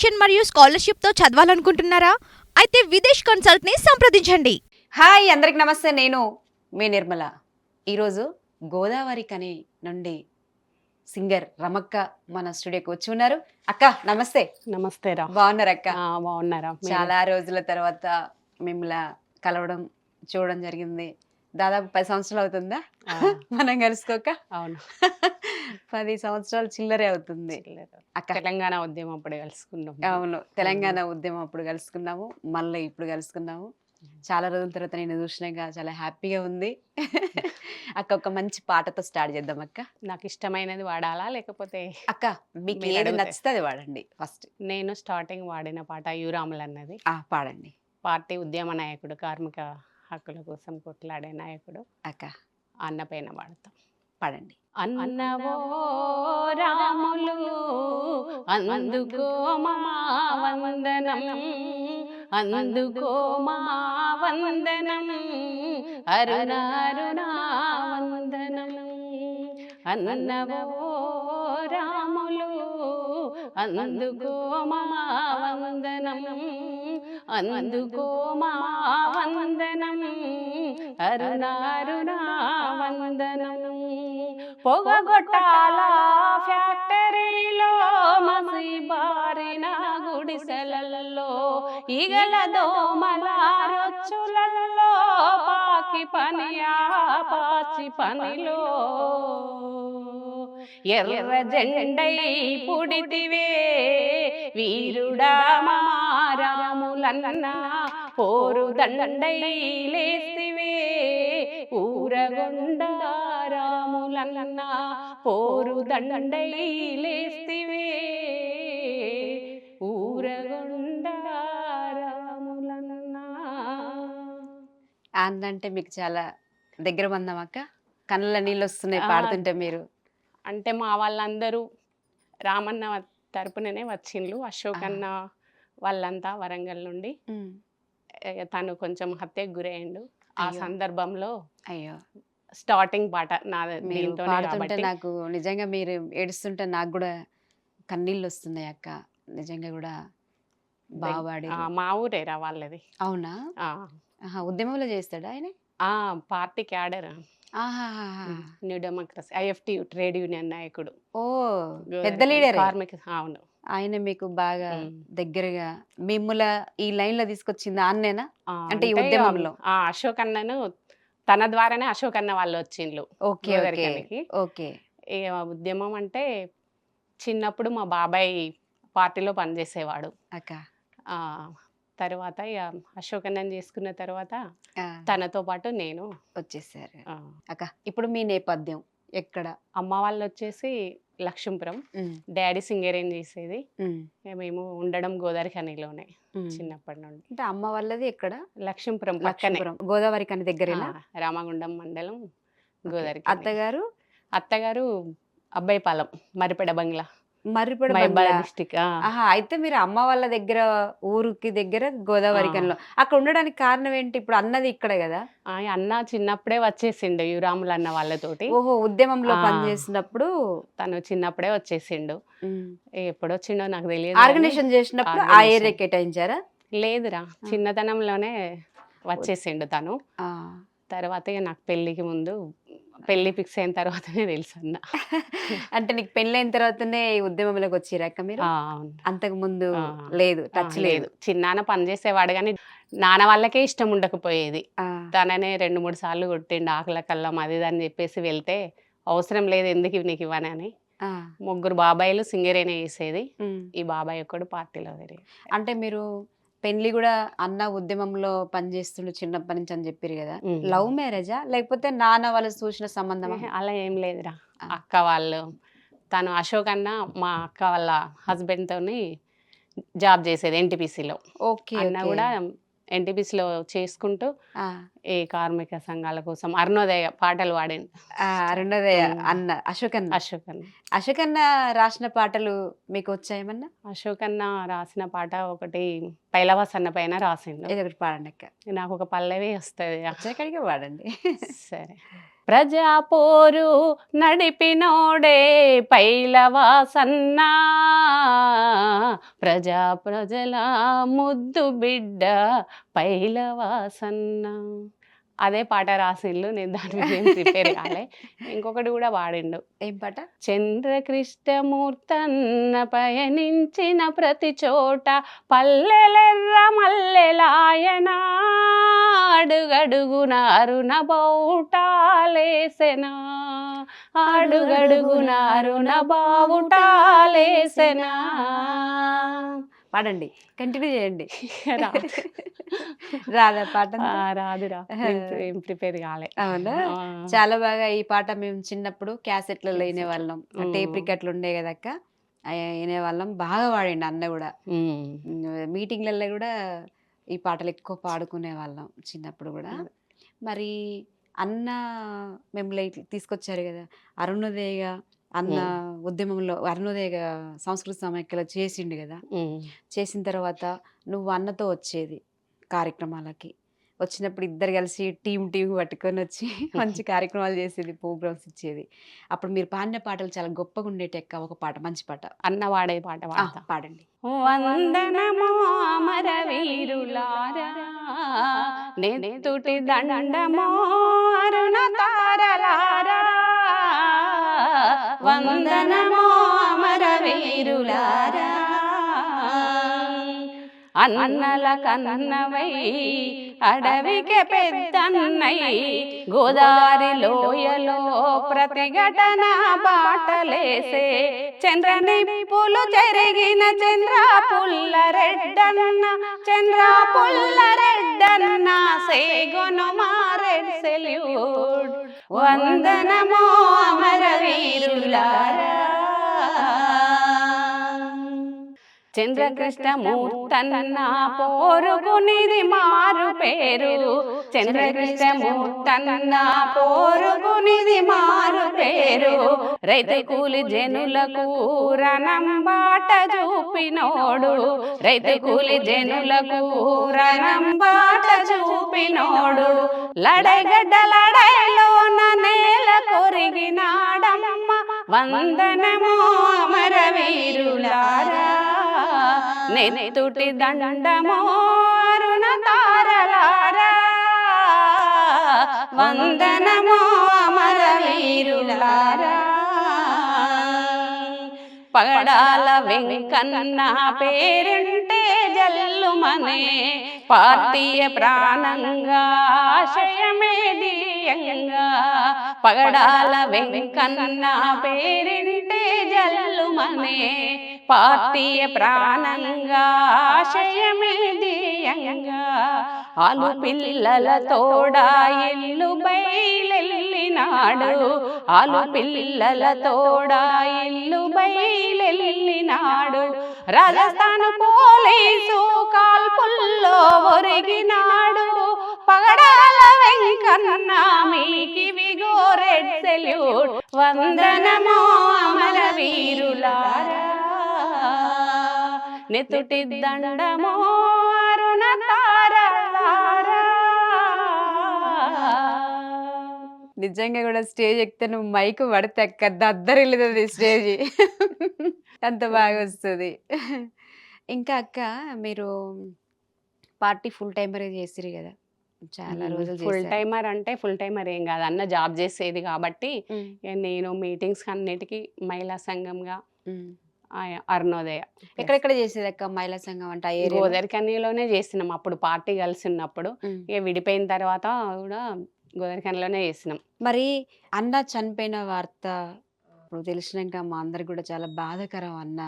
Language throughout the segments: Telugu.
ట్యూషన్ మరియు స్కాలర్షిప్తో చదవాలనుకుంటున్నారా? అయితే విదేశ్ కన్సల్ట్ని సంప్రదించండి. హాయ్ అందరికి నమస్తే. నేను మీ నిర్మల. ఈరోజు గోదావరి కని నుండి సింగర్ రమక్క మన స్టూడియోకి వచ్చి ఉన్నారు. అక్క నమస్తే. నమస్తే రా. బాగున్నారు అక్క? బాగున్నారా? చాలా రోజుల తర్వాత మిమ్మల్ని కలవడం చూడడం జరిగింది. దాదాపు 10 సంవత్సరాలు అవుతుందా మనం కలుసుకోక? అవును. 10 సంవత్సరాలు చిల్లరే అవుతుంది అక్క. తెలంగాణ ఉద్యమం అప్పుడు కలుసుకున్నాం. అవును, తెలంగాణ ఉద్యమం అప్పుడు కలుసుకున్నాము, మళ్ళీ ఇప్పుడు కలుసుకున్నాము. చాలా రోజుల తర్వాత నేను చూసినాక చాలా హ్యాపీగా ఉంది. అక్క ఒక మంచి పాటతో స్టార్ట్ చేద్దాం అక్క. నాకు ఇష్టమైనది వాడాలా లేకపోతే? అక్క మీకు మీరు ఏది అడిగితే. నచ్చుతుంది వాడండి ఫస్ట్. నేను స్టార్టింగ్ వాడిన పాట యూరాములు అన్నది. పాడండి పార్టీ ఉద్యమ నాయకుడు, కార్మిక హక్కుల కోసం కొట్లాడే నాయకుడు అక్క. అన్న పైన వాడతాం. పాడండి. అన్నవో రాములు అందుకో మా వందనం, అందుకో మా వందనం, అరుణారుణా వందనం. అన్నవో రాములు అందుకో మా వందనం, అందుకో మా వందనం, అరుణారుణా వందనం. పొగగొట్టాల ఫ్యాక్టరీలో మసి బారిన గుడిసెలలో, ఈగల దోమల రొచ్చులలో, పాకి పనియా పాచి పనిలో, ఎర్ర జెండై పుడితివే వీరుడా మా రాములన్న, పోరు దండై లేస్తివే ఊరగొండ రాములన్న, పోరు దండై లేస్తివే ఊరగొండ రాములన్న. అంటే మీకు చాలా దగ్గర బంధం అక్క. కళ్ళ నీళ్ళు వస్తున్నాయి పాడుతుంటే మీరు. అంటే మా వాళ్ళందరూ రామన్న తరపుననే వచ్చిండ్రు. అశోక్ అన్న వాళ్ళంతా వరంగల్ నుండి. తను కొంచెం హత్యకు గురయ్యిండు. ఆ సందర్భంలో అయ్యో స్టార్టింగ్ పాట నా మీరు దీంతో పాడుతుంటే నాకు నిజంగా, మీరు ఏడుస్తుంటే నాకు కూడా కన్నీళ్ళు వస్తున్నాయి అక్క. నిజంగా కూడా బాగా పాడి. మా ఊరేరా వాళ్ళది. అవునా? ఉద్యమంలో చేస్తాడా ఆయన? Party cadre, new democracy, IFT trade union నాయకుడు. ఓ పెద్ద లీడర్. కార్మిక. అవును. ఆయన మీకు బాగా దగ్గరగా మిమ్మల్ని ఈ లైన్ లో తీసుకొచ్చింది అన్నేనా? అంటే ఈ అంటే ఉద్యమంలో అశోక్ అన్నను తన ద్వారానే అశోక్ అన్న వాళ్ళు వచ్చిండ్రు. ఓకే ఓకే గోదావరికి. ఓకే. ఈ ఉద్యమం అంటే చిన్నప్పుడు మా బాబాయ్ పార్టీలో పనిచేసేవాడు. అక్క ఆ తర్వాత ఇక అశోక్ అన్నని చేసుకున్న తర్వాత ఆ, తనతో పాటు నేను వచ్చేసారు ఆ, అక్క. ఇప్పుడు మీ నేపథ్యం ఎక్కడ? అమ్మ వాళ్ళు వచ్చేసి లక్ష్మీపురం, ఉమ్, డాడీ సింగరేం చేసేది. ఉమ్, ఇక మేము ఉండడం గోదావరి ఖనిలోనే ఉమ్. చిన్నప్పటి నుండి. అంటే అమ్మ వాళ్ళది ఎక్కడ? లక్ష్మీపురం పక్కనే, లక్ష్మీపురం, గోదావరి కని దగ్గరేనా? రామగుండం మండలం, ఓకే. గోదావరి ఖని. అత్తగారు? అత్తగారు అబ్బాయిపాలెం, మరిపెడ బంగ్లా, మర్రిపడ మహబూబాద్ బంగ్లా. డిస్టిక్. ఆహా, అయితే మీరు అమ్మ వాళ్ళ దగ్గర ఊరికి దగ్గర గోదావరి కనిలో అక్కడ ఉండడానికి కారణం ఏంటి? ఇప్పుడు అన్నది ఇక్కడే కదా. అన్న చిన్నప్పుడే వచ్చేసిండు యురాములు అన్న వాళ్ళతోటి. ఓహో, ఉద్యమంలో ఆ. పనిచేసినప్పుడు తను చిన్నప్పుడే వచ్చేసిండు. ఉమ్, ఎప్పుడు వచ్చిండో నాకు తెలియదు కానీ. ఆర్గనైజేషన్ చేసినప్పుడు ఆ ఆర్గనైజేషన్. ఏరియా కేటాయించారా? లేదురా, చిన్నతనంలోనే వచ్చేసిండు తను. ఆ. తర్వాత ఇక నాకు పెళ్ళికి ముందు, పెళ్ళి ఫిక్స్ అయిన తర్వాతనే తెలుసు అన్న. అంటే నీకు పెళ్ళైన తర్వాతనే ఈ ఉద్యమంలోకి వచ్చిరాక మీరు? అవును. అంతకు ముందు ఆ. లేదు, టచ్ లేదు. లేదు, చిన్నాన్న పని చేసేవాడు కానీ నాన్న వాళ్ళకే ఇష్టం ఉండకపోయేది. ఆ, తననే 2-3 సార్లు కొట్టిండు, ఆకల కల్లం అది ఇది అని చెప్పేసి వెళ్తే, అవసరం లేదు ఎందుకు నీకు ఇవ్వనని. ఆ, 3 బాబాయిలు సింగరేనే చేసేది. ఉమ్. ఈ బాబాయ్ ఒక్కడు పార్టీలో తిరిగి. అంటే మీరు పెళ్లి కూడా అన్న ఉద్యమంలో పనిచేస్తుండే చిన్నప్పటి నుంచి అని చెప్పారు కదా. ఉమ్. లవ్ మ్యారేజా లేకపోతే నాన్న వాళ్ళు చూసిన సంబంధమా? అలా ఏం లేదురా. ఆ. అక్క వాళ్ళు, తను అశోక్ అన్న మా అక్క వాళ్ళ హస్బెండ్ తోని జాబ్ చేసేది ఎన్టీపీసీలో. ఓకే అన్న ఓకే. కూడా ఎన్టీపీసీలో చేసుకుంటూ ఆ, ఈ కార్మిక సంఘాల కోసం అరుణోదయ పాటలు పాడింది ఆ, అరుణోదయ ఉమ్. అన్న అశోక్ అన్న. అశోక్ అన్న. అశోక్ అన్న రాసిన పాటలు మీకు వచ్చాయేమన్నా? అశోక్ అన్న రాసిన పాట ఒకటి పైలవాస్ అన్న పైన రాసిండు. ఏదో ఒకటి పాడండి అక్క. నాకు ఒక పల్లవి వస్తుంది. వచ్చాకడికి పాడండి. సరే. ప్రజాపోరు నడిపినోడే పైలవాసన్నా, ప్రజల ముద్దు బిడ్డ పైలవాసన్న. అదే పాట రాసిండు, నేను దాని మీద ఏం ప్రిపేర్ కాలే. ఇంకొకటి కూడా పాడిండు. ఏం పాట? చంద్రకృష్ణమూర్తన్న పయనించిన ప్రతి చోట పల్లెలెర్ర మల్లెలాయనా, అడుగడుగున అరుణ బావుటాలేసెనా, అడుగడుగున అరుణ బావుటాలేసెనా. పాడండి, కంటిన్యూ చేయండి. రాదు. రాదా పాట? రాదురా, ఏం ప్రిపేర్ కాలే. అవునా? ఆ. చాలా బాగా ఈ పాట మేము చిన్నప్పుడు క్యాసెట్లలో వినేవాళ్ళం, ఉమ్. టేప్ రికార్డులు ఉండే కదక్క, వినేవాళ్ళం. బాగా పాడిండు అన్న కూడా. ఉమ్. మీటింగ్లలో కూడా ఈ పాటలు ఎక్కువ పాడుకునే వాళ్ళం చిన్నప్పుడు కూడా. మరి అన్న మిమ్మల్ని ఇట్లా తీసుకొచ్చారు కదా, అరుణోదయ అన్న ఉద్యమంలో, అరుణోదయ సంస్కృతి సమైక్యలో చేసిండు కదా. ఉమ్. చేసిన తర్వాత నువ్వు అన్నతో వచ్చేది కార్యక్రమాలకి, వచ్చినప్పుడు ఇద్దరు కలిసి టీం పట్టుకొని వచ్చి మంచి కార్యక్రమాలు చేసేది, ప్రోగ్రామ్స్ ఇచ్చేది. అప్పుడు మీరు పాడిన పాటలు చాలా గొప్పగా ఉండేటి అక్క. ఒక పాట, మంచి పాట అన్న వాడే పాట పాడతా. పాడండి. వందనమో అమరవీరులారా, నెత్తుటి దండమో అరుణ తారలారా, వందనమో అమరవీరులారా, అన్నల కన్నవై అడవికి పెద్దన్నై, గోదావరి లోయలో ప్రతిఘటన బాటలేసే, చంద్రనిప్పులు చెరిగిన చంద్రపుల్లరెడ్డన్న, చంద్రపుల్లరెడ్డన్న సేగొను మారెడ్ సెల్యూట్. వందనమో అమరవీరులారా. చంద్రకృష్ణమూర్తన్న పోరుగునిది మారు పేరు, చంద్రకృష్ణమూర్తన్న పోరుగునిది మారు పేరు, రైతు కూలి జనులకు రణంబాట చూపినోడు, రైతు కూలి జనులకు రణంబాట చూపినోడు, లడగడ్డ లడైలోన నేల కొరిగినాడమ్మ, వందనమో అమరవీరులారా, నెత్తుటి దండమో అరుణ తారలారా, వందనమో అమరవీరులారా. పగడాల వెంకన్న పేరుంటే జల్లుమనే, పార్టీయ ప్రాణంగా ఆశయమే దియంగా, పగడాల వెంకన్న పేరుంటే జల్లుమనే, పార్టీయ ప్రాణంగా ఆశయమే దియంగా, ఆలు పిల్లల తోడా ఇల్లు బయలెల్లినాడు, ఆలు పిల్లల తోడా ఇల్లు బయలెల్లినాడు, రాజస్థాన్ పోలీసు కాల్పుల్లో ఒరిగినాడు, పగడాల వెంకన్న మీకివి గోరెడ్ సెల్యూట్. వందనమో అమరవీరులారా, నెత్తుటి దండమో అరుణ తారలారా. నిజంగా కూడా స్టేజ్ ఎక్కితే నువ్వు మైకు పడితే అక్క దద్దరిల్లుతుంది స్టేజ్, అంత బాగా వస్తుంది. ఇంకా అక్క, మీరు పార్టీ ఫుల్ టైమరే చేసిరు కదా, చాలా రోజులు ఫుల్ చేశారు. టైమర్ అంటే ఫుల్ టైమర్ ఏం కాదు, అన్న జాబ్ చేసేది కాబట్టి ఉమ్, ఇక నేను మీటింగ్స్ అన్నిటికీ మహిళా సంఘంగా ఉమ్. అరుణోదయ ఎక్కడెక్కడ చేసేది అక్క మహిళా సంఘం అంటే? ఆ ఏరియాలో? గోదావరి కన్నీలోనే చేసినాం, అప్పుడు పార్టీ కలిసి ఉన్నప్పుడు. ఉమ్. ఇక విడిపోయిన తర్వాత కూడా గోదావరి కన్నీలోనే చేసినాం. మరి అన్న చనిపోయిన వార్త ఇప్పుడు తెలిసినాక మా అందరికి కూడా చాలా బాధాకరం అన్న.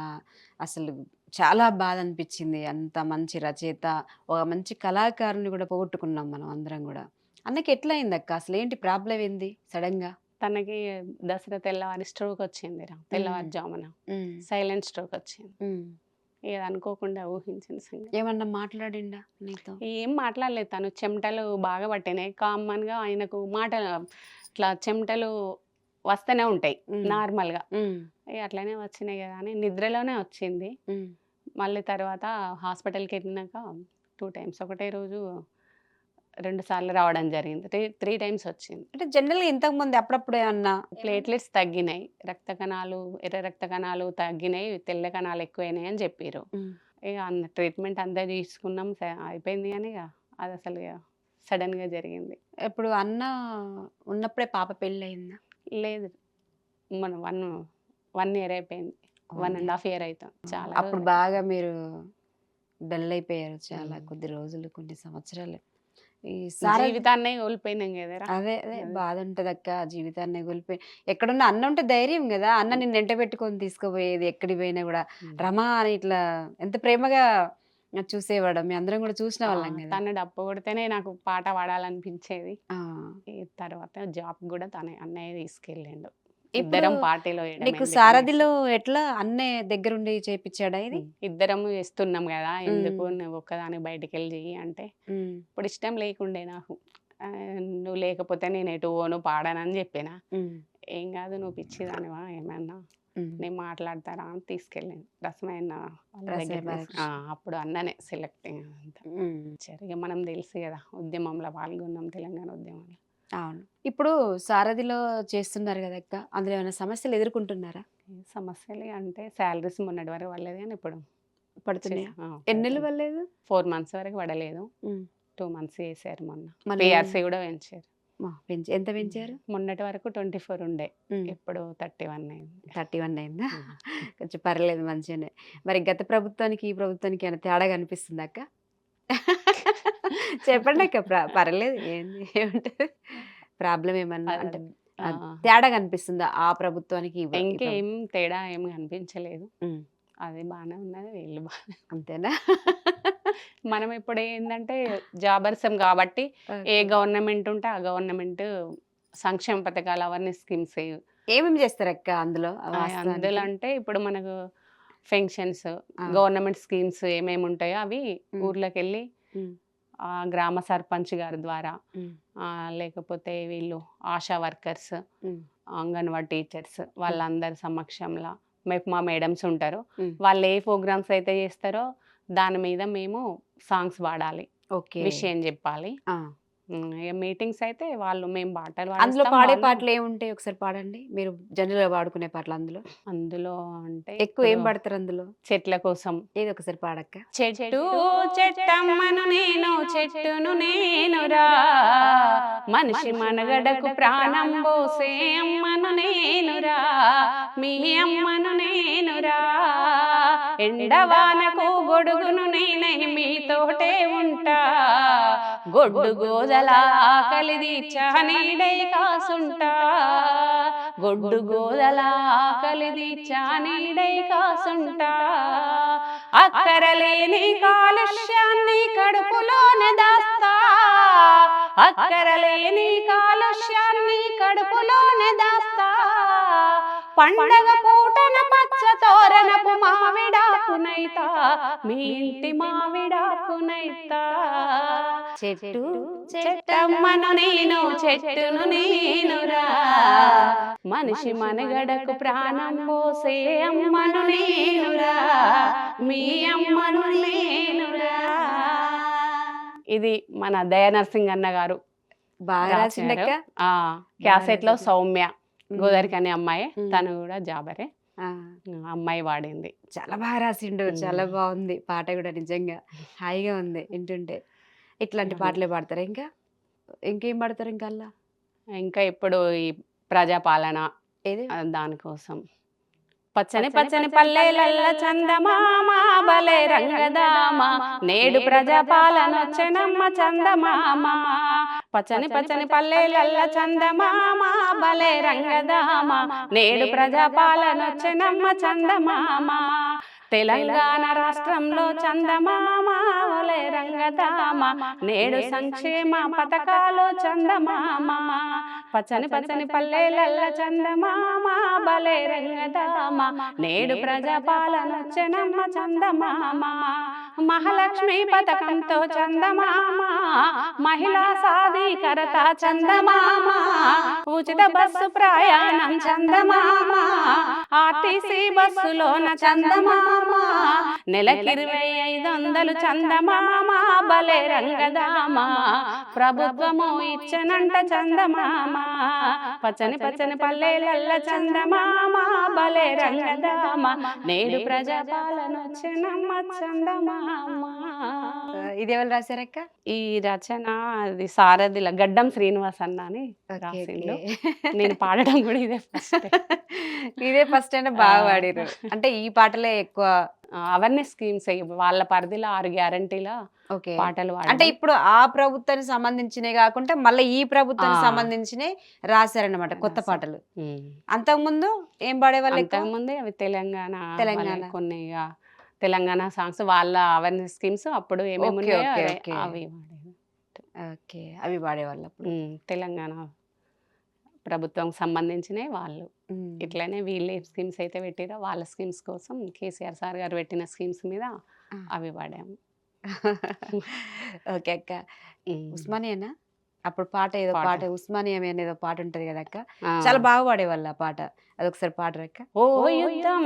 అసలు చాలా బాధ అనిపించింది. అంత మంచి రచయిత, ఒక మంచి కళాకారుని కూడా పోగొట్టుకున్నాం మనం అందరం కూడా. అన్నకి ఎట్లా అయింది అక్క? అసలు ఏంటి ప్రాబ్లం ఏంది సడన్ గా? తనకి దసరా తెల్లవారి స్ట్రోక్ వచ్చిందిరా, తెల్లవారుజామున ఉమ్, సైలెంట్ స్ట్రోక్ వచ్చింది. ఉమ్. ఇక అనుకోకుండా ఊహించిన సంగతి. ఏమన్నా మాట్లాడిండా నీతో? ఏం మాట్లాడలేదు, తను చెమటలు బాగా పట్టినాయి. కామన్గా ఆయనకు మాటలు ఇట్లా చెమటలు వస్తూనే ఉంటాయి ఉమ్, నార్మల్గా. ఉమ్, ఇక అట్లనే వచ్చినాయి కదా అని నిద్రలోనే వచ్చింది. ఉమ్, మళ్ళీ తర్వాత హాస్పిటల్కి వెళ్ళినాక 2 times ఒకటే రోజు 2 సార్లు రావడం జరిగింది. 3 టైమ్స్ వచ్చింది. అంటే జనరల్‌గా ఇంతకుముందు అప్పుడప్పుడు ఏమన్నా ప్లేట్లెట్స్ తగ్గినాయి. రక్త కణాలు, ఎర్ర రక్త కణాలు తగ్గినాయి. తెల్ల కణాలు ఎక్కువైనాయి అని చెప్పిర్రు. హ్మ్. ఇక ట్రీట్మెంట్ అంతా తీసుకున్నాం. అయిపోయింది గానీ అదసలు సడన్‌గా జరిగింది. ఇప్పుడు అన్న ఉన్నప్పుడే పాప పెళ్ళయిందా? లేదు. మన 1 ఇయర్ అయిపోయింది. 1 ½ ఇయర్ అయితుంది. చాలా అప్పుడు రోజులు. బాగా మీరు డల్ అయిపోయారు. చాలా హ్మ్. కొద్ది రోజులు, కొన్ని సంవత్సరాలు. ఈ సారా జీవితాన్నే కోల్పోయినాం కదరా! అదే అదే. బాధ ఉంటదక్క. జీవితాన్ని కోల్పోయి ఎక్కడున్నా అన్న ఉంటే ధైర్యం గదా! అన్న నిన్ను ఎంట పెట్టుకొని తీసుకుపోయేది ఎక్కడికి పోయినా గూడా. హ్మ్. రమా అని ఇట్లా ఎంత ప్రేమగా చూసేవాడో. మీ అందరం గూడా చూసిన ఆ! వాళ్ళం గదా! తను డప్పు కొడితేనే నాకు పాట పాడాలనిపించేది. ఆ! ఈ తర్వాత జాబ్‌కి గూడా అన్నయ్య తీసుకెళ్ళిండు. ఇప్పుడు ఇద్దరం పార్టీలో వేయడం నీకు ఎందుకనేసి. సారథిలో ఎట్లా అన్నే దగ్గరుండి చేపిచ్చాడా ఇది? ఇద్దరము చేస్తున్నాం గదా! ఎందుకు హ్మ్. నువ్వు ఒక్కదానివి బయటికెళ్ళి చెయ్యి అంటే, హ్మ్. ఇప్పుడు ఇష్టం లేకుండే నాకు. నువ్వు లేకపోతే నేను ఎటు పోను, పాడనని చెప్పిన. హ్మ్. ఏం గాదు నువ్వు పిచ్చిదానివా ఏమన్నా, హ్మ్. నేను మాట్లాడతారా అని తీసుకెళ్ళిండు. రసమయన్న వాళ్ళ రసమయ దగ్గరికి బాలకృష్ణ. అప్పుడు అన్ననే సెలెక్టింగ్ అంతా. హ్మ్. సరే ఇగ మనం తెలుసు గదా! ఉద్యమంలో పాల్గొన్నాం, తెలంగాణ ఉద్యమంలో. అవును. ఇప్పుడు సారథిలో చేస్తున్నారు గదక్క. అందులో ఏమైనా సమస్యలు ఎదుర్కొంటున్నారా? ఏ సమస్యలు అంటే సాలరీస్ మొన్నటి వరకు పడలేదు గానీ ఇప్పుడు పడుతున్నాయా? ఆ! ఎన్నెళ్ళు పడుతుంది. పడలేదు? 4 మంత్స్ వరకు పడలేదు. హ్మ్. 2 మంత్స్ చేశారు మొన్న. మళ్ళీ పీఆర్సీ గూడా పెంచారు. ఎంత పెంచారు? మొన్నటి వరకు 24 ఉండే. హ్మ్. ఇప్పుడు 31 అయింది. 31 అయిందా? హ్మ్. కొంచెం పర్లేదు మంచిగానే. మరి గత ప్రభుత్వానికి, ఈ ప్రభుత్వానికి ఏమైనా తేడా కనిపిస్తుందా అక్క? చెప్పండక్క. పర్లేదు ఏంది ఏముంటది? ప్రాబ్లమ్ ఏమన్నా అంటే ఆ! తేడా కనిపిస్తుందా? ఆ ప్రభుత్వానికి, ఈ ఇంకేం తేడా ఏం కనిపించలేదు. హ్మ్. అది బానే ఉన్నది. వీళ్ళు బానే. అంతేనా? మనం ఇప్పుడు ఏందంటే జాబర్సం కాబట్టి ఏ ఓకే. గవర్నమెంట్ ఉంటే ఆ గవర్నమెంట్ సంక్షేమ పథకాలు అవన్నీ స్కీమ్స్ ఏమేమి చేస్తారక్క అందులో అందులో వాస్తవానికి? అంటే ఇప్పుడు మనకు పెన్షన్స్, ఆ! గవర్నమెంట్ స్కీమ్స్ ఏమేమి ఉంటాయో అవి హ్మ్. ఊర్లోకెళ్ళి హ్మ్. గ్రామ సర్పంచ్ గారి ద్వారా హ్మ్. లేకపోతే వీళ్ళు ఆశా వర్కర్స్, హ్మ్. అంగన్వాడీ టీచర్స్ హ్మ్. వాళ్ళందరి సమక్షంలో మా మేడమ్స్ ఉంటారు. హ్మ్. వాళ్ళు ఏ ప్రోగ్రామ్స్ అయితే చేస్తారో దాని మీద మేము సాంగ్స్ పాడాలి. ఓకే. విషయం చెప్పాలి. ఆ! ఇక మీటింగ్స్ అయితే మేము పాటలు అందులో పాడేస్తాం. పాడే వాళ్ళు పాటలు ఏముంటాయి ఒకసారి పాడండి. మీరు జనరల్‌గా పాడుకునే పాటలు అందులో. అందులో అంటే ఎక్కువ ఏం ఇప్పుడు పాడతారు అందులో? చెట్ల కోసం. ఏదో ఒకసారి పాడక్క. చెట్టు చెట్టమ్మను నేను చెట్టును నేనురా, మనిషి మనగడకు ప్రాణం పోసే అమ్మను నేనురా, మీ అమ్మను నేనురా, ఎండవానకు గొడుగును నేనై మీతోటే ఉంటా, గొడ్డు గోదల ఆకలి తీర్చా నీడై కాసుంటా, గొడ్డు గోదల ఆకలి తీర్చా నీడై కాసుంటా, అక్కరలేని కాలుష్యాన్ని కడుపులోనే దాస్తా, అక్కరలేని కాలుష్యాన్ని కడుపులోనే దాస్తా, పండగ పూటన పచ్చ తోరణపు మావిడాకునైతా, మీ ఇంటి మావిడాకునైతా, చెట్టు చెట్టమ్మను నేను చెట్టును నేనురా, మనిషి మనగడకు ప్రాణం పోసే అమ్మను నేనురా, మీ అమ్మను నేనురా. ఇది మన దయానరసింగ్ అన్న గారు బాగా రాశారు. రాసిండక్క. క్యాసెట్ లో రాసిండు. సౌమ్య హ్మ్. గోదావరికి అనే అమ్మాయి, హ్మ్. తను కూడా జాబరే. ఆ! అమ్మాయి వాడింది. చాలా బాగా రాసిండు. చాలా హ్మ్. బావుంది పాట గూడా నిజంగా. హాయిగా ఉంది వింటుంటే. ఇట్లాంటి పాటలే పాడతారా ఇంకా? ఇంకేం పాడతారు ఇంకా అల్లా? ఇంకా ఇప్పుడు ఈ ప్రజాపాలన ఏది? దానికోసం పచ్చని పచ్చని పల్లెలల్ల చందమామ బలే రంగదామ, నేడు ప్రజాపాలన వచ్చెనమ్మ చందమామ, పచ్చని పచ్చని పల్లెలల్ల చందమామ బలే రంగదామ, నేడు ప్రజాపాలన వచ్చెనమ్మ చందమామ, తెలంగాణ రాష్ట్రంలో చందమామ వలే రంగదామ, నేడు సంక్షేమ పథకాలు చందమామ, పచ్చని పచ్చని పల్లెలల్ల చందమామ బలే రంగదామ, నేడు ప్రజాపాలన వచ్చెనమ్మ చందమామ, మహాలక్ష్మి పథకంతో చందమామ, మహిళా సాధికారత చందమామ, ఉచిత బస్సు ప్రయాణం చందమామ, ఆర్టీసీ బస్సులోన చందమామ, నెలకి 2500 చందమామ బలే రంగదామ ప్రభుత్వము ఇచ్చనంట చందమామ పచ్చని పచ్చని పల్లెలల్ల చందమామ బలే రంగదామ నేడు ప్రజాపాలన వచ్చినమ్మ చందమామ. ఇది ఎవరు రాశారక్క? ఈ రచన అది సారథిల గడ్డం శ్రీనివాస్ అన్న అని ఓకే, రాసిండు. ఓకే. నేను పాడడం కూడా ఇదే ఫస్ట్. ఇదే ఫస్ట్ అంటే బాగా పాడిరు. అంటే ఈ పాటలే ఎక్కువ. అవేర్నెస్ స్కీమ్స్ వాళ్ళ పరిధిలో 6 గ్యారంటీల ఓకే. పాటలు అంటే పాడడం. ఇప్పుడు ఆ ప్రభుత్వానికి సంబంధించినవి కాకుండా మళ్ళీ ఈ ప్రభుత్వానికి ఆ. సంబంధించినవి రాశారన్నమాట కొత్త రాశారు. పాటలు. ఉమ్. అంతకుముందు ఏం పాడేవాళ్ళు ఎక్కువ? అంతకుముందే అవి తెలంగాణ తెలంగాణ. వాళ్ళవి కొన్ని తెలంగాణ సాంగ్స్ వాళ్ళ అవేర్నెస్ స్కీమ్స్ అప్పుడు ఏమేమి ఓకే, ఉన్నాయో ఓకే, అవే- ఓకే. అవి పాడేది. ఓకే, అవి పాడేవాళ్ళు అప్పుడు. తెలంగాణ ప్రభుత్వం సంబంధించినవి వాళ్ళు ఉమ్. ఇట్లనే వీళ్ళు ఏ స్కీమ్స్ అయితే పెట్టిరో వాళ్ళ స్కీమ్స్ కోసం కేసీఆర్ సార్ గారు పెట్టిన స్కీమ్స్ మీద ఆ. అవి పాడాము. ఓకే అక్క. ఉమ్. ఉస్మానియానా? అప్పుడు పాట ఏదో పాట. పాట ఉస్మానియా అనేది ఏదో పాట ఉంటది కదా అక్క, ఆ. చాలా బాగా పాడేవాళ్ళు ఆ పాట. అదొకసారి పాడరక్క. ఓ యుద్ధం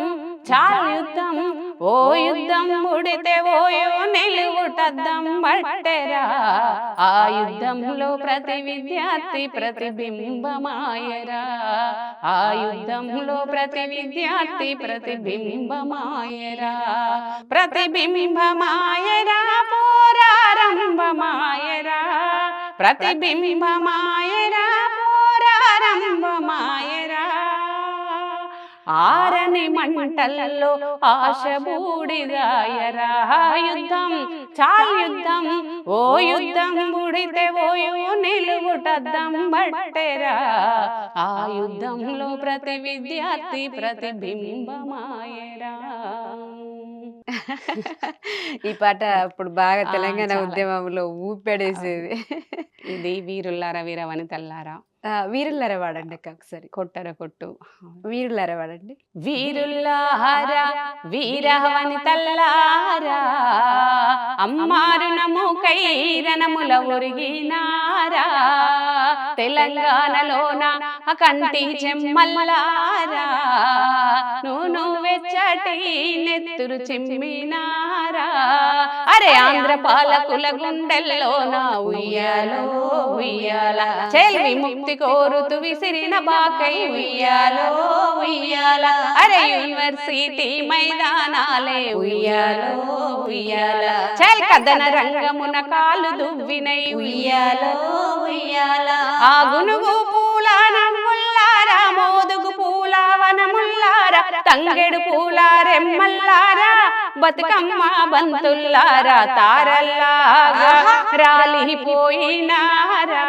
చాలు యుద్ధం ఓ యుద్ధం ముడితే ఓయో నిలువుటద్దం బట్టెరా ఆ యుద్ధంలో ప్రతి విద్యార్థి ప్రతిబింబమాయరా ఆ యుద్ధంలో ప్రతి విద్యార్థి ప్రతిబింబమాయరా ప్రతిబింబమాయరా పోరారంభమాయరా ప్రతిబింబమాయరా పోరారంభమాయరా ఆరని మంటల్లో ఆశ బూడిదాయరా యుద్ధం చాలు యుద్ధం ఓ యుద్ధం బుడితే ఓయో నిలువుటద్దం బట్టెరా ఆ యుద్ధంలో ప్రతి విద్యార్థి ప్రతిబింబమాయరా. ఈ పాట అప్పుడు బాగా ఆ, తెలంగాణ చాలా. ఉద్యమంలో ఊపెడేసేది. ఇది వీరుల్లారా వీరవనితల్లారా వీరులారా వాడండి అక్క ఒకసారి. కొట్టర కొట్టు వీరులారా వాడండి. వీరుల్లారా వీరవనితల్లారా అమ్మారునము కైరణముల ఒరిగినారా తెలంగాణలోన కంటి చెమ్మల్లారా నూను వెచ్చటి నెత్తురు చిమ్మినారా అరే ఆంధ్ర పాలకుల గుండెల్లోన ఉయ్యాలో ఉయ్యాల చెల్ విముక్తి కోరుతూ విసిరిన బాకై ఉయ్యాలో ఉయ్యాల అరే యూనివర్సిటీ మైదానాలే ఉయ్యాలో ఉయ్యాల చెల్ కథన రంగమున కాలు దువ్వినై ఉయ్యాలో ఉయ్యాల ఆ గునుగు పూల నవ్వుల్లారా మోదుగు పూల వనముల్లారా తంగెడు పూల రెమ్మల్లారా బతుకమ్మ బంతుల్లారా తారల్లాగా రాలిపోయినారా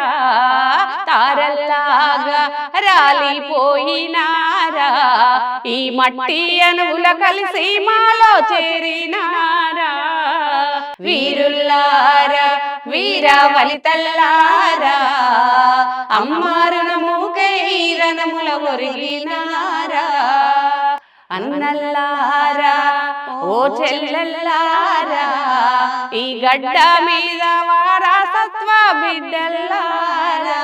తారల్లాగా రాలిపోయినారా ఈ మట్టి అణువుల కలిసి మాలో చేరినారా వీరుల్లారా వీరవనితల్లారా అమ్మారునము కైరణముల ఒరిగినారా అన్నల్లారా ఓ చెల్లెల్లారా ఈ గడ్డ మీద వారసత్వ బిడ్డల్లారా.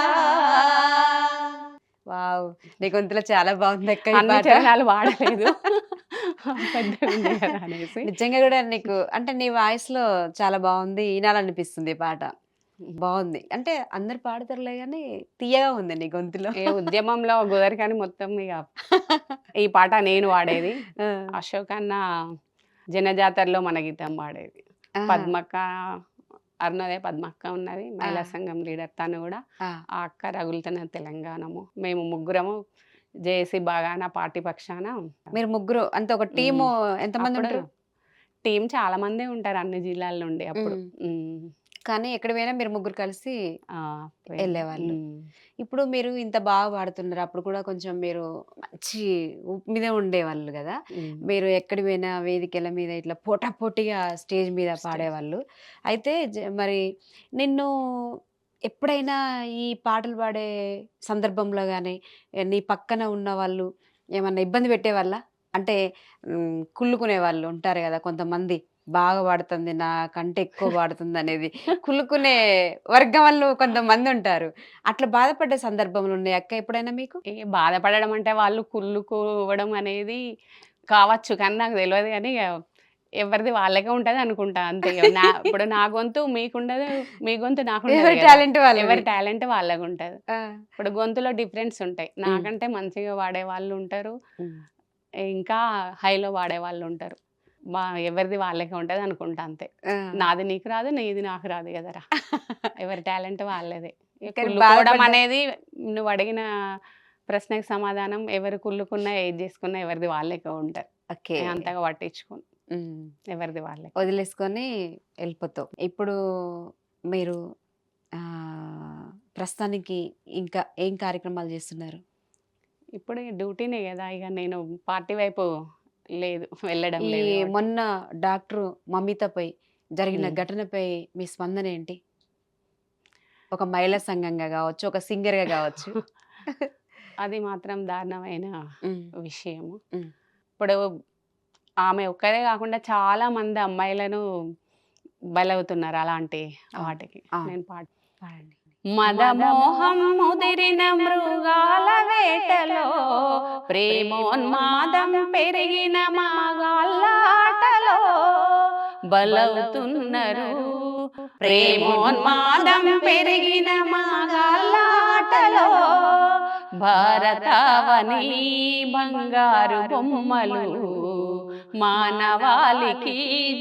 వావ్, నీ గొంతులో చాలా బాగుంది అక్క ఈ అన్ని పాట. చరణాలు వాడలేదు పెద్దగా ఉంది కదా అనేసి. నిజంగా కూడా నీకు అంటే నీ వాయిస్ లో చాలా బాగుంది, ఈనాలనిపిస్తుంది ఈ పాట. బాగుంది అంటే అందరు పాడతారులే కానీ తీయగా ఉంది నీ గొంతులో. ఏ ఉద్యమంలో గోదరికాని మొత్తం ఇక ఈ పాట నేను వాడేది. ఆ, అశోక్ అన్న జనజాతరలో మన గీతం పాడేది. ఆహా. పద్మక్క అరుణోదయ పద్మక్క ఉన్నది మహిళా సంఘం లీడర్, తను కూడా ఆ, ఆ అక్క రగులుతున్న తెలంగాణము మేము ముగ్గురము జేఏసీ బాగాన పార్టీ పక్షాన మీరు ముగ్గురు అంటే ఒక టీము ఎంతమంది అప్పుడు ఉంటారు? టీం చాలా మంది ఉంటారు అన్ని జిల్లాల నుండి అప్పుడు. కానీ ఎక్కడ పోయినా మీరు ముగ్గురు కలిసి ఆ, వెళ్ళేవాళ్ళు. ఉమ్. ఇప్పుడు మీరు ఇంత బాగా పాడుతున్నారు, అప్పుడు కూడా కొంచెం మీరు మంచి ఊపు మీద ఉండేవాళ్ళు కదా. ఉమ్. మీరు ఎక్కడి పోయినా వేదికల మీద ఇట్లా పోటాపోటీగా స్టేజ్ మీద పాడేవాళ్ళు. అయితే మరి నిన్ను ఎప్పుడైనా ఈ పాటలు పాడే సందర్భంలో కానీ నీ పక్కన ఉన్న వాళ్ళు ఏమన్నా ఇబ్బంది పెట్టేవాళ్ళ? అంటే కుళ్ళుకునే వాళ్ళు ఉంటారు కదా కొంతమంది, బాగా పాడుతుంది నా కంటే ఎక్కువ పాడుతుంది అనేది కుళ్ళుకునే వర్గం వాళ్ళు కొంతమంది ఉంటారు. అట్లా బాధపడ్డ సందర్భంలో ఉన్నాయి అక్క ఎప్పుడైనా మీకు? ఏ బాధపడడం అంటే వాళ్ళు కుళ్ళుకోవడం అనేది కావచ్చు కానీ నాకు తెలియదు కానీ ఎవరిది వాళ్ళకే ఉంటది అనుకుంటా అంతే. ఇప్పుడు నా గొంతు మీకుండదు, మీ గొంతు నాకుండదు ఎవరి కదా! టాలెంట్ వాళ్ళది. ఎవరి టాలెంట్ వాళ్ళకుంటది. ఆ! ఇప్పుడు గొంతులో డిఫరెన్స్ ఉంటాయి. నాకంటే మంచిగా వాడేవాళ్ళు ఉంటారు. హ్మ్. ఇంకా హైలో వాడేవాళ్ళు ఉంటారు. ఎవరిది వాళ్ళకే ఉంటది అనుకుంటా అంతే. ఆ! నాది నీకు రాదు, నీది నాకు రాదు కదరా! ఎవరి టాలెంట్ వాళ్ళదే. కానీ కుళ్ళుకోవడం బాధపడ్డ అనేది నువ్వు అడిగిన ప్రశ్నకి సమాధానం ఎవరు కుళ్ళుకున్నా, ఏది చేసుకున్నా ఎవరిది వాళ్ళకే ఉంటారు. ఓకే. నేను అంతగా పట్టించుకోను. హ్మ్. ఎవరిది వాళ్ళకే. వదిలేసుకొని ఎళ్ళిపోతావు. ఇప్పుడు మీరు ప్రస్తుతానికి ఇంకా ఏం కార్యక్రమాలు చేస్తున్నారు? ఇప్పుడు ఈ డ్యూటీనే గదా! ఇగ నేను పార్టీ వైపు లేదు. వెళ్ళడం ఈ లేదు కాబట్టి. మొన్న డాక్టరు మమితపై జరిగిన హ్మ్. ఘటనపై మీ స్పందన ఏంటి? ఒక మహిళా సంఘంగా గావచ్చు, ఒక సింగర్‌గా గావచ్చు. అది మాత్రం దారుణమైన హ్మ్. విషయము. హ్మ్. ఇప్పుడు ఆమె ఒక్కరే గాకుండా చాలా మంది అమ్మాయిలను బలవుతున్నారు అలాంటి అవును. వాటికి. అవును. నేను పాడండి. మదమోహం ముదిరిన మృగాల వేటలో ప్రేమోన్మాదం పెరిగిన మాగాళ్ళ ఆటలో బలవుతున్నారు. ప్రేమోన్మాదం పెరిగిన మాగాళ్ళ ఆటలో భారతావని బంగారు బొమ్మలు మానవాళికి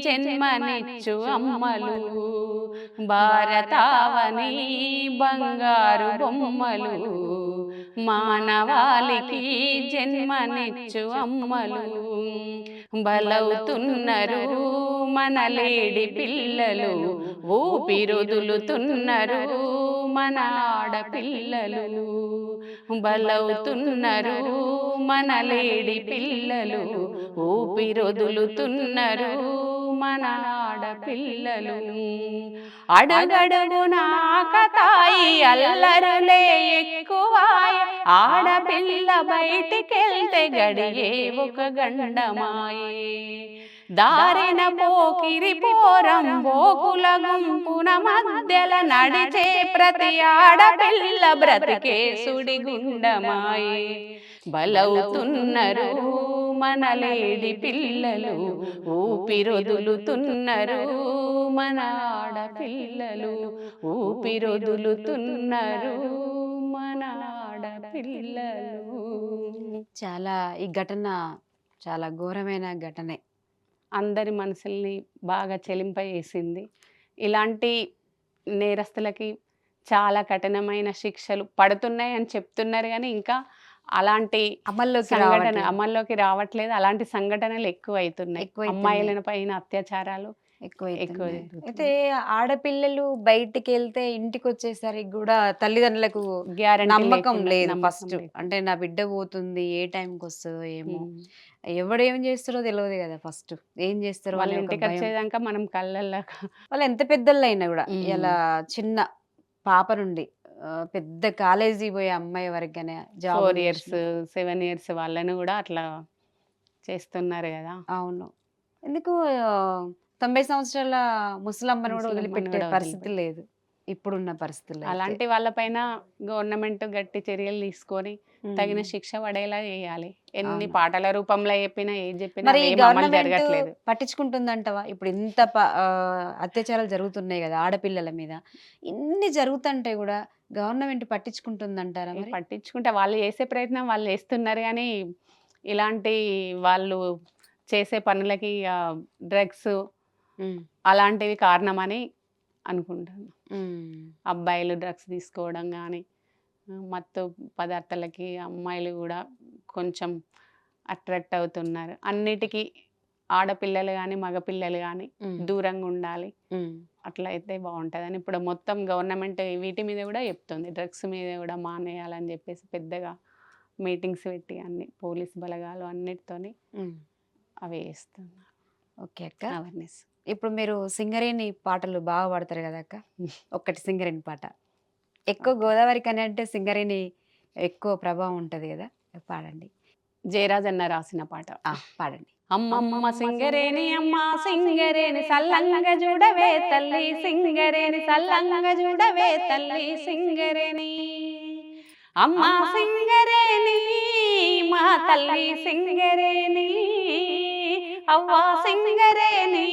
జన్మనిచ్చు అమ్మలు. భారతావని బంగారు బొమ్మలు మానవాళికి జన్మనిచ్చు అమ్మలు. బలవుతున్నారు మనలేడి పిల్లలు, ఊపిరొదులుతున్నారు మన ఆడపిల్లలు. బలవుతున్నారు మనలేడి పిల్లలు, ఊపిరొదులుతున్నారు మన ఆడపిల్లలు. అడుగడుగునా కతాయి అల్లరులే ఎక్కువాయే, ఆడపిల్ల బయటికెళ్తే గడియే ఒక గండమాయే. దారిన పోకిరి పోరం బోకుల గుంపున మధ్యల నడిచే ప్రతి ఆడపిల్ల బ్రతికే సుడిగుండమాయే. బలవుతున్నారు మనలేడి పిల్లలు, ఊపిరొదులుతున్నారు మన ఆడపిల్లలు. ఊపిరొదులుతున్నారు మన ఆడపిల్లలు. చాలా ఈ ఘటన చాలా ఘోరమైన ఘటనే. అందరి మనసుల్ని బాగా చెలింపజేసింది. ఇలాంటి నేరస్తులకి చాలా కఠినమైన శిక్షలు పడుతున్నాయని చెప్తున్నారు గానీ, ఇంకా అలాంటి అమల్లోకి సంఘటన రావట్లేదు. అమల్లోకి రావట్లేదు. అలాంటి సంఘటనలు ఎక్కువైతున్నాయి. ఎక్కువైతున్నాయి. అమ్మాయిల పైన అత్యాచారాలు ఎక్కువ ఎక్కువైతున్నాయి. జరుగుతున్నాయి. అయితే ఆడపిల్లలు బయటికెళ్తే ఇంటికొచ్చేసరికి గూడా తల్లిదండ్రులకు గ్యారంటీ నమ్మకం లేకుండా లేదు నమ్మకం ఫస్ట్. లేదు. అంటే నా బిడ్డ పోతుంది, ఏ టైంకొస్తదో ఏమో! హ్మ్. ఎవడేం చేస్తారో తెలవదు గదా! ఫస్ట్. ఏం చేస్తారో వాళ్ళ అనే ఒక భయం. ఇంటికొచ్చేదాకా మనం కళ్ళల్లో వాళ్ళు ఎంత పెద్దోళ్ళైనా గూడా. ఇలా హ్మ్. చిన్న పాప నుండి పెద్ద కాలేజీ పోయే అమ్మాయి వరకుగానే 4 జాబులు ఇయర్స్, చేసిన 7 ఇయర్స్ వాళ్ళని గూడా అట్లా చేస్తున్నారు గదా! అవును. ఎందుకు 90 సంవత్సరాల ముసలమ్మను గూడా ముసలమ్మని వదిలిపెట్టే గూడా పరిస్థితి లేదు. ఇప్పుడున్న పరిస్థితుల్లో అయితే. అలాంటి వాళ్ళపైన గవర్నమెంట్ గట్టి చర్యలు తీసుకొని తగిన హ్మ్. శిక్ష పడేలా చేయాలి. ఎన్ని అవును. పాటల రూపంలో చెప్పినా, ఏది చెప్పినా మరి అవేం అమలు గవర్నమెంట్ జరగట్లేదు. పట్టించుకుంటుందంటావా? ఇప్పుడు ఇంత అత్యాచారాలు జరుగుతున్నాయి గదా! ఆడపిల్లల మీద. ఇన్ని జరుగుతుంటే గూడా గవర్నమెంట్ పట్టించుకుంటుందంటారా మరి? పట్టించుకుంటే వాళ్ళు చేసే ప్రయత్నం వాళ్ళు చేస్తున్నారు గానీ, ఇలాంటి వాళ్ళు చేసే పనులకి డ్రగ్స్ హ్మ్. అలాంటివి కారణమని అనుకుంటాను. హ్మ్. అబ్బాయిలు డ్రగ్స్ తీసుకోవడం గానీ, మత్తు పదార్థాలకి అమ్మాయిలు గూడా కొంచెం అట్రాక్ట్ అవుతున్నారు. అన్నిటికి ఆడపిల్లలు గానీ, మగపిల్లలు గానీ హ్మ్. దూరంగుండాలి. హ్మ్. అట్లా అయితే బావుంటదని ఇప్పుడు మొత్తం గవర్నమెంట్ వీటి మీద గూడా చెప్తుంది. డ్రగ్స్ మీద గూడా మానేయాలని జెప్పేసి పెద్దగా మీటింగ్స్ పెట్టి అన్ని పోలీస్ బలగాలు అన్నిటితోని హ్మ్. అవి చేస్తున్నారు. ఓకే అక్క. అవేర్‌నెస్. ఇప్పుడు మీరు సింగరేణి పాటలు బాగా పాడతారు గదా అక్క! ఒక్కటి సింగరేణి పాట. ఎక్కువ ఓకే. గోదావరి కని అంటే సింగరేణి ఎక్కువ ప్రభావం ఉంటది గదా! పాడండి. జయరాజన్న రాసిన పాట. పాడండి. అమ్మమ్మ సింగరేణి అమ్మ సింగరేణి సల్లంగ జూడవే తల్లి సింగరేణి సల్లంగ జూడవే తల్లి సింగరేణి. అమ్మ సింగరేణి మా తల్లి సింగరేణి అవ్వా సింగరేణి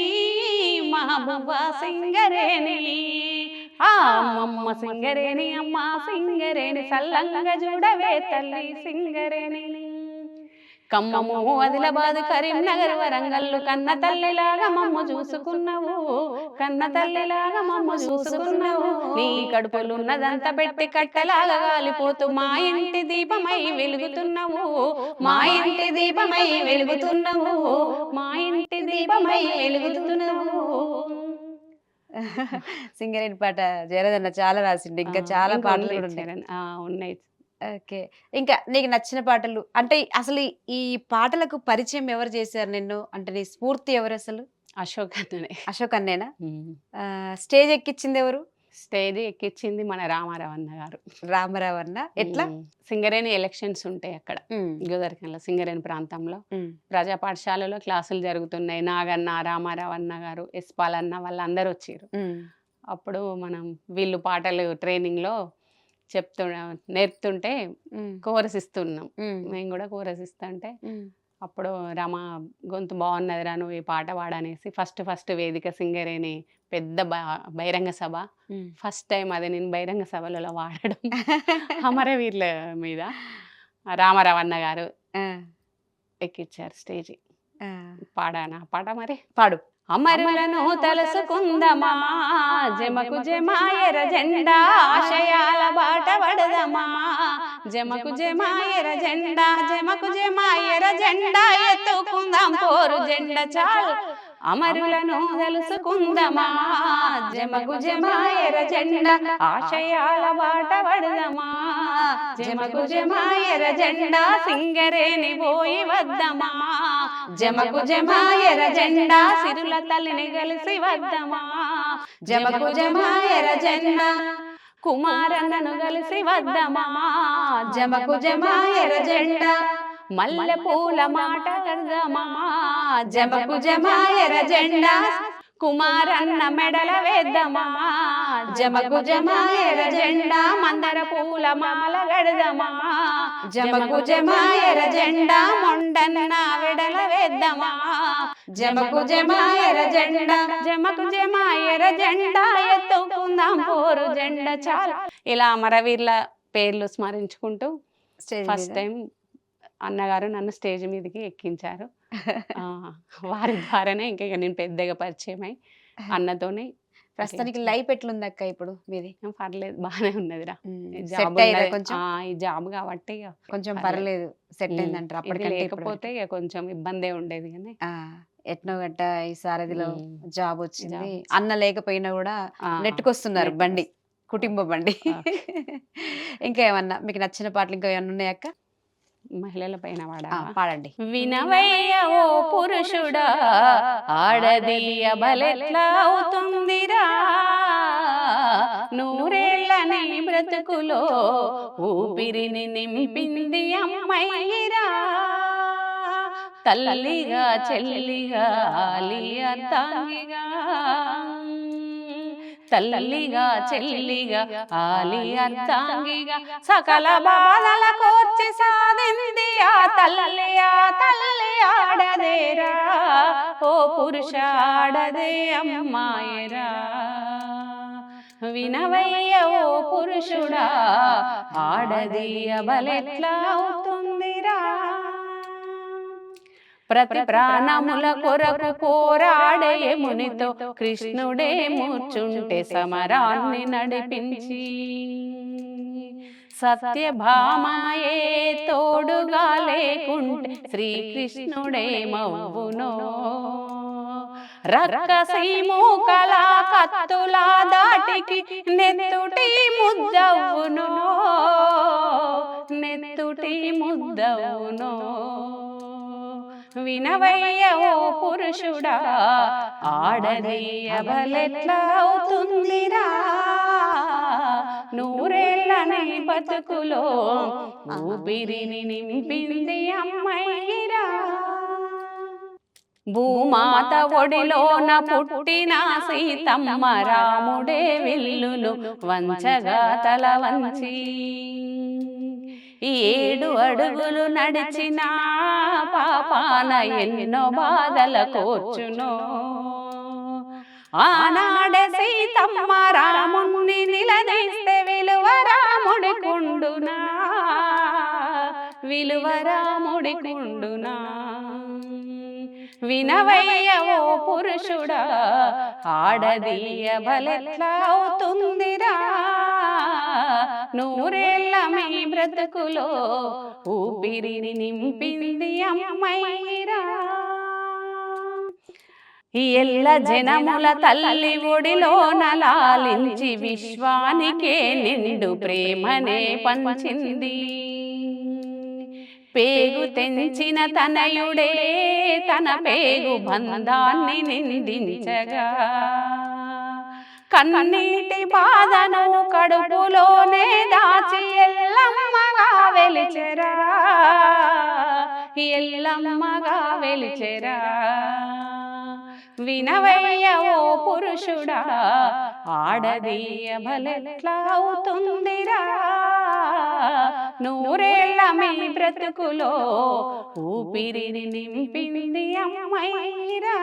మహబూబ సింగరేణి ఆ అమ్మమ్మ సింగరేణి అమ్మ సింగరేణి సల్లంగా చూడవే తల్లి సింగరేణి ఖమ్మము ఆదిలాబాద్ కరీంనగర్ వరంగల్లు కన్న తల్లిలాగా మమ్మ చూసుకున్నావు కన్న తల్లిలాగా మమ్మ చూసుకున్నావు నీ కడుపులున్నదంతా పెట్టి కట్టెలాగా కాలిపోతూ మా ఇంటి దీపమై వెలుగుతున్నావు మా ఇంటి దీపమై వెలుగుతున్నావు మా ఇంటి దీపమై వెలుగుతున్నావు సింగరేణి పాట జయరాజన్న చాలా రాసిండు. ఇంకా చాలా ఇంకా పాటలు ఉన్నాయి కూడా ఉన్నాయి. చరణ్. ఉన్నాయి ఓకే. ఇంకా నీకు నచ్చిన పాటలు అంటే అసలు ఈ పాటలకు పరిచయం ఎవరు చేశారు నిన్ను? అంటే నీ స్ఫూర్తి ఎవరు అసలు? అశోక్ అతనే అశోక్ అన్నేనా? స్టేజ్ ఎక్కిచ్చింది ఎవరు? స్టేజ్ ఎక్కించింది మన రామారావు అన్న గారు. రామారావు అన్న. ఎట్లా? సింగరేణి ఎలక్షన్స్ ఉంటాయి అక్కడ గోదావరిఖనిలో సింగరేణి ప్రాంతంలో ప్రజా పాఠశాలలో క్లాసులు జరుగుతున్నాయి. నాగన్న రామారావు అన్న గారు ఎస్పాల్ అన్న వాళ్ళందరూ వచ్చారు. అప్పుడు మనం వీళ్ళు పాటలు ట్రైనింగ్ లో నేర్పుతుంటే కోరస్ ఇస్తున్నాం. మేము కూడా కోరస్ ఇస్తుంటే అప్పుడు రమ గొంతు బాగున్నదిరా నువ్వు ఈ పాట పాడనేసి ఫస్ట్ వేదిక సింగరేణి పెద్ద బహిరంగ సభ ఫస్ట్ టైం అది నేను బహిరంగ సభలలో వాడడం అమరవీరుల మీద రామారావు అన్న గారు ఎక్కిచ్చారు స్టేజి. పాడానా పాట మరి పాడు. అమరులను తలుసుకుందమా జమకు జమాయర జెండా ఆశయాల బాట పడదమా జమకు జమాయర జెండా జమకు జమాయర జెండా ఎత్తుకుందాం పోరు జెండా చాలు అమరులను తలుసుకుందమా జమకు జమాయర జెండా ఆశయాల బాట పడదమా జమకు జమాయర జెండా సింగరేణి పోయి వద్దమా జమకు జమాయర జెండా సిరుల తల్లిని కలిసి వద్దమా జమకు జమాయర జెండా కుమారన్నను కలిసి వద్దమా జమకు జమాయర జెండా మల్లె పూల మాట కడదమా జమకు జమాయర జెండా కుమారన్న మెడల వేద్దమా జమకు జమాయర జెండా మందర పూల మాల గడదమా జమకు జమాయర జెండా మొండన్న వెడల వేద్దమా జమకు జమాయర జెండా జమకు జమాయర జెండా ఎత్తుకుందాం పోరు జెండా చాలు. ఇలా అమరవీరుల పేర్లు స్మరించుకుంటూ ఫస్ట్ టైం అన్నగారు నన్ను స్టేజ్ మీదకి ఎక్కించారు. వారి ద్వారానే ఇంకా నేను పెద్దగా పరిచయం అయి అన్నతోనే. ప్రస్తుతానికి లైఫ్ ఎట్లుంది అక్క ఇప్పుడు మీది? పర్లేదు బాగానే ఉన్నదిరా. ఈ జాబ్ కాబట్టి కొంచెం పర్లేదు సెట్ అయిందంటారు. అప్పటికంటే లేకపోతే ఇక కొంచెం ఇబ్బందే ఉండేది కానీ ఎట్నో గట్ట ఈ సారథిలో జాబ్ వచ్చింది. అన్న లేకపోయినా కూడా నెట్టుకొస్తున్నారు బండి, కుటుంబ బండి. ఇంకా ఏమన్నా మీకు నచ్చిన పాటలు ఇంకా ఏమన్నా ఉన్నాయక్క? మహిళల పైన పాడండి. వినవయ్య ఓ పురుషుడా ఆడదీయ బలెట్లా అవుతుందిరా నూరేళ్ళ నీ బ్రతుకులో ఊపిరిని నింపింది అమ్మాయిరా తల్లిగా చెల్లిగా అర్ధాంగిగా తల్లిగా చెల్లిగా ఆలి అర్ధాంగిగా సకల బాధల కోర్చి సాధింది ఆ తల్లి ఆడదేరా ఓ పురుష ఆడదే అమ్మాయిరా వినవయ్య ఓ పురుషుడా ఆడదీయ బలెట్లా అవుతుందిరా ప్రతి ప్రాణముల కొరకు పోరాడే మునితో కృష్ణుడే మూర్చుంటే సమరాన్ని నడిపించి సత్యభామయే తోడుగా లేకుంటే శ్రీకృష్ణుడే మవ్వునో రక్కసీమూకల కత్తులా దాటికి నెత్తుటి ముద్దవునో నెత్తుటి ముద్దవునో వినవయ్య ఓ పురుషుడా ఆడదీయ బలెట్లా అవుతుందిరా నూరేళ్ళ నీ బతుకులో ఊపిరిని నింపింది అమ్మాయిరా భూమాత ఒడిలోన పుట్టిన సీతమ్మ రాముడే విల్లులు వంచగా తల వంచి 7 అడుగులు నడిచిన పాపాన ఎన్నో బాధల కోర్చును. ఆనాడే సీతమ్మ రాముణ్ణి నిలదీస్తే విలువ రాముడి కుండునా, విలువ రాముడి కుండునా. వినవయ్య ఓ పురుషుడా, ఆడదీయ బలెట్లా అవుతుందిరా, నూరేళ్ళ మీ బ్రతుకులో ఊపిరిని నింపింది అమ్మైరా. ఎల్ల జనముల తల్లి ఒడిలోన లాలించి విశ్వానికే నిండు ప్రేమనే పంచింది. పేగు తెంచిన తనయుడే తన పేగు బంధాన్ని నిందించగా, కన్నీటి బాధను కడుపులోనే దాచి ఎల్లమ్మగా వెలిచెరా, ఎల్లమ్మగా వెలిచెరా. వినవయ్య ఓ పురుషుడా, ఆడదీయ బలెట్లా అవుతుందిరా, నూరేళ్ళ మీ బ్రతుకులో ఊపిరిని నింపింది అమ్మైరా.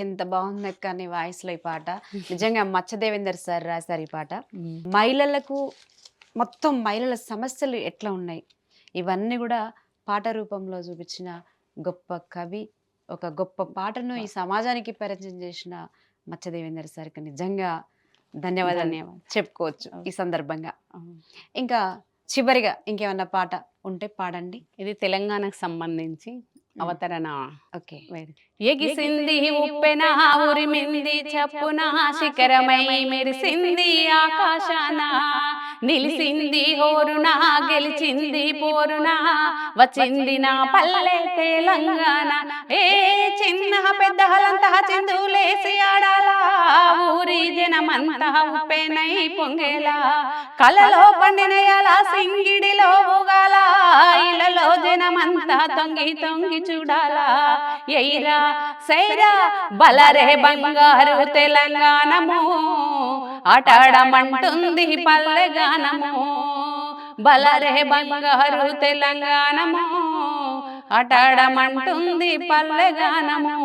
ఎంత బాగుంది అక్క నీ వాయిస్ లో ఈ పాట. నిజంగా మచ్చ దేవేందర్ సార్ రాశారు ఈ పాట. మహిళలకు మొత్తం మహిళల సమస్యలు ఎట్లా ఉన్నాయి ఇవన్నీ కూడా పాట రూపంలో చూపించిన గొప్ప కవి, ఒక గొప్ప పాటను ఈ సమాజానికి పరిచయం చేసిన మచ్చ దేవేందర్ సార్కి నిజంగా ధన్యవాదాలు చెప్పుకోవచ్చు ఈ సందర్భంగా. ఇంకా చివరిగా ఇంకేమన్నా పాట ఉంటే పాడండి. ఇది తెలంగాణకు సంబంధించి అవతరణ. ఓకే. ఎగిసింది ఉప్పెన ఉరిమింది చప్పున, శిఖరమై మెరిసింది ఆకాశాన, నిలిసింది హోరున గెలిచింది పోరున, వచ్చింది నా పల్లె తెలంగాణ. ఏ చిన్న పెద్దలంతా చిందులేసి ఆడాలా, ఊరి జనమంతా ఉప్పెనై పొంగేలా, కలలో పండినయాల సింగిడిలో ఊగాల, ఇళ్ళలో జనమంతా తొంగి తొంగి చూడాలా. ఎయిరా సైరా బలరే బంగారు తెలంగాణము, ఆటాడమంటుంది పల్లెగానము, బలరే బంగారు తెలంగాణము, ఆటాడమంటుంది పల్లెగానము.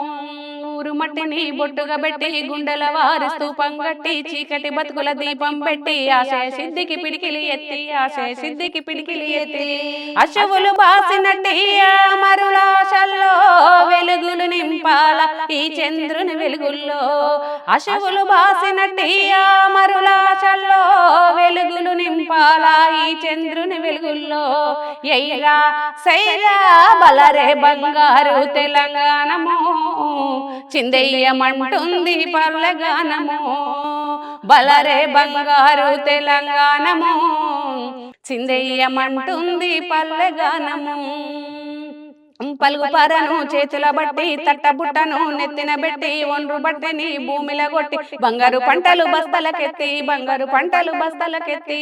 ఊరు మట్టిని బొట్టుగా పెట్టి గుండెల వారి స్తూపం కట్టి, చీకటి బతుకుల దీపం పెట్టి, ఆశయ సిద్ధికి పిడికిలి ఎత్తి, ఆశయ సిద్ధికి పిడికిలి ఎత్తి, అశవులు బాసినట్టి మరులాశల్లో వెలుగులు నింపాల ఈ చంద్రుని వెలుగుల్లో, అశవులు బాసినట్టి మరులాశల్లో వెలుగులు నింపాల ఈ చంద్రుని వెలుగుల్లో. ఎయిరా సైరా బలరే బంగారు తెలంగాణము, చిందయ్యమంటుంది పల్లెగానము, బలరే బంగారు తెలంగాణము, చిందయ్యమంటుంది పల్లెగానము. పలుగు పరను చేతుల బట్టి, తట్టబుట్టను నెత్తిన బెట్టి, ఒండ్రు బట్టిని భూమిలో కొట్టి, బంగారు పంటలు బస్తలకెత్తి, బంగారు పంటలు బస్తలకెత్తి.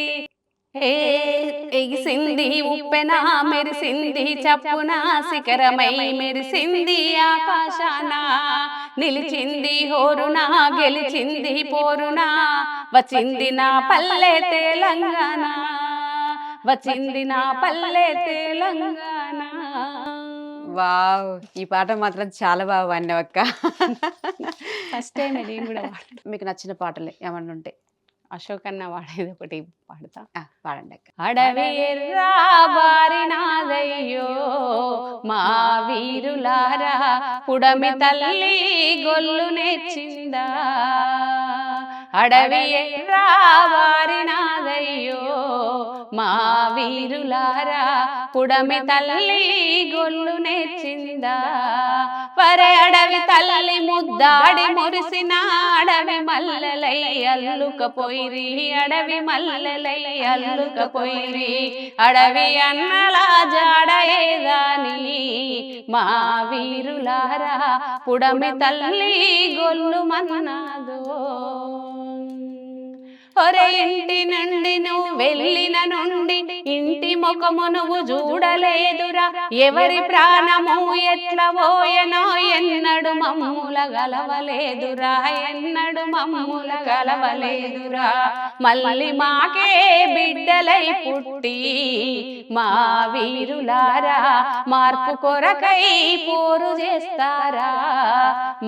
ఎగిసింది ఉప్పెన మెరిసింది చప్పున, శిఖరమై మెరిసింది ఆకాశాన, నిలిచింది హోరున గెలిచింది పోరున, వచ్చింది నా పల్లె తెలంగాణ, వచ్చింది నా పల్లె తెలంగాణ. వావ్, ఈ పాట మాత్రం చాలా బాగా పాడినవక్క. ఫస్ట్ టైం నేను కూడా మీకు నచ్చిన పాటలే ఏమన్నా ఉంటే అశోక్ అన్న వాడేది ఒకటి పాడతా. పాడండి అక్క. అడవి ఎర్రా బారినాదయ్యో మా వీరులారా, పుడమి తల్లి గొల్లు నెచ్చిందా, అడవి ఎర్రా బారినాదయ్యో మా వీరులారా, పుడమి తల్లి గొల్లు నెచ్చిందా, వరే అడవి తల్లి ముద్దాడి మురిసిన, అడవి మల్లెలై అల్లుకపోయిరి, అడవి మల్లెలై అల్లుకపోయిరి, అడవి అన్నలా జాడయేదాని మా వీరులారా, పుడమి తల్లి గొల్లు మన్నాదో. ఒరే ఇంటి నుండి నువ్వు వెళ్ళిన నుండి ఇంటి ముఖము నువ్వు చూడలేదురా, ఎవరి ప్రాణము ఎట్లా పోయెనో ఎన్నడు మమ్ముల గలవలేదురా, ఎన్నడు మమ్ముల గలవలేదురా. మళ్ళీ మాకే బిడ్డలై పుట్టి మా వీరులారా మార్పు కొరకై పోరు చేస్తారా,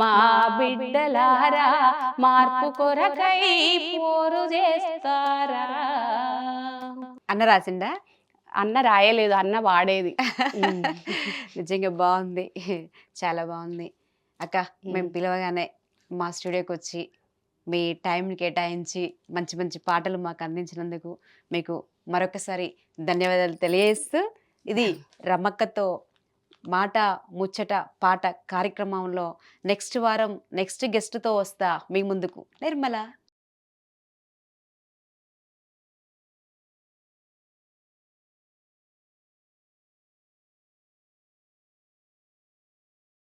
మా బిడ్డలారా మార్పు కొరకై పోరు చేస్తారా. అన్న రాసిండా? అన్న రాయలేదు, అన్న వాడేది. నిజంగా బాగుంది, చాలా బాగుంది అక్క. మేము పిలవగానే మా స్టూడియోకి వచ్చి మీ టైంని కేటాయించి మంచి మంచి పాటలు మాకు అందించినందుకు మీకు మరొకసారి ధన్యవాదాలు తెలియజేస్తూ, ఇది రమక్కతో మాట ముచ్చట పాట కార్యక్రమంలో నెక్స్ట్ వారం నెక్స్ట్ గెస్ట్తో వస్తా మీ ముందుకు. నిర్మల.